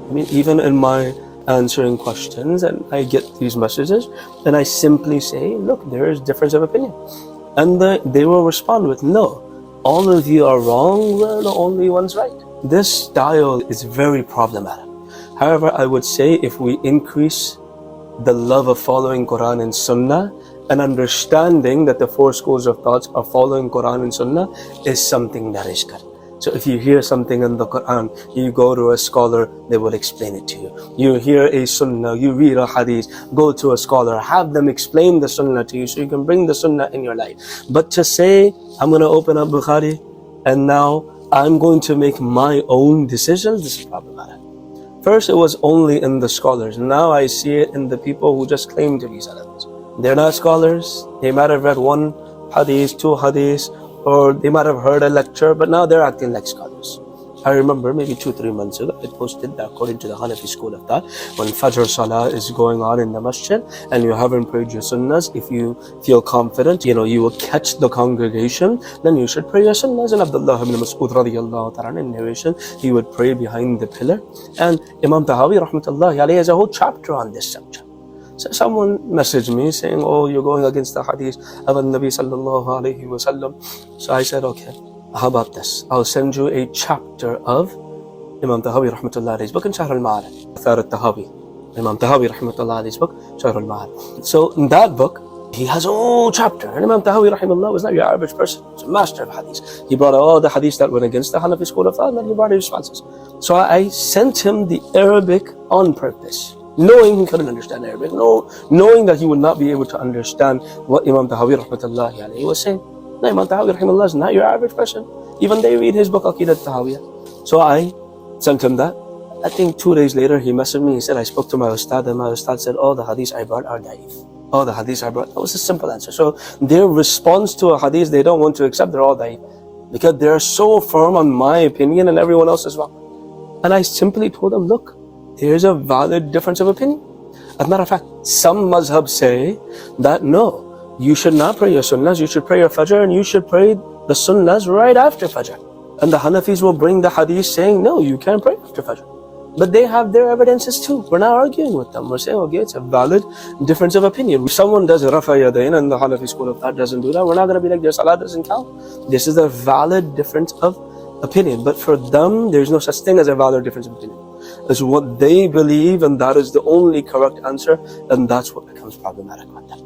I mean, even in my answering questions, and I get these messages, and I simply say, look, there is difference of opinion. And they will respond with, no, all of you are wrong, we're the only ones right. This style is very problematic. However, I would say if we increase the love of following Quran and Sunnah and understanding that the four schools of thoughts are following Quran and Sunnah is something that is good. So if you hear something in the Quran, you go to a scholar, they will explain it to you. You hear a Sunnah, you read a Hadith, go to a scholar, have them explain the Sunnah to you so you can bring the Sunnah in your life. But to say, I'm going to open up Bukhari and now I'm going to make my own decisions, this is problematic. First, it was only in the scholars. Now I see it in the people who just claim to be Salafis. They're not scholars. They might have read one Hadith, two Hadiths, or they might have heard a lecture, but now they're acting like scholars. I remember maybe 2-3 months ago, I posted that according to the Hanafi school of thought, when Fajr Salah is going on in the masjid and you haven't prayed your sunnahs, if you feel confident, you will catch the congregation, then you should pray your sunnahs. And Abdullah ibn Mas'ud radiyallahu ta'ala in narration, he would pray behind the pillar. And Imam Tahawi rahmatullahi alayhi has a whole chapter on this subject. So someone messaged me saying, oh, you're going against the hadith of Nabi sallallahu alayhi wa sallam. So I said, okay, how about this? I'll send you a chapter of Imam Tahawi rahmatullahi alayhi's book in Shahr al-Ma'arij. Athar al-Tahawi. Imam Tahawi rahmatullahi alayhi's book, Shahr al-Ma'arij. So in that book, he has a whole chapter. And Imam Tahawi rahimahullah was not your average person. He's a master of hadith. He brought all the hadiths that went against the Hanafi school of thought, and then he brought his responses. So I sent him the Arabic on purpose, knowing he couldn't understand Arabic, knowing that he would not be able to understand what Imam Tahawi rahmatullahi alayhi was saying. No, Imam Tahawi rahimahullah is not your average person. Even they read his book Aqidat Tahawiyah. So I sent him that. I think 2 days later he messaged me. He said, I spoke to my ustad, and my ustad said, all the hadiths I brought are da'if. All the hadiths I brought. That was a simple answer. So their response to a hadith they don't want to accept, they're all da'if, because they're so firm on my opinion and everyone else is wrong. And I simply told them, look, there's a valid difference of opinion. As a matter of fact, some mazhabs say that no, you should not pray your sunnahs, you should pray your fajr, and you should pray the sunnahs right after fajr. And the Hanafis will bring the hadith saying, no, you can't pray after fajr. But they have their evidences too. We're not arguing with them. We're saying, okay, it's a valid difference of opinion. If someone does rafa yadayn and the Hanafi school of thought doesn't do that, we're not going to be like, their salah doesn't count. This is a valid difference of opinion. But for them, there's no such thing as a valid difference of opinion. It's what they believe, and that is the only correct answer, and that's what becomes problematic with them.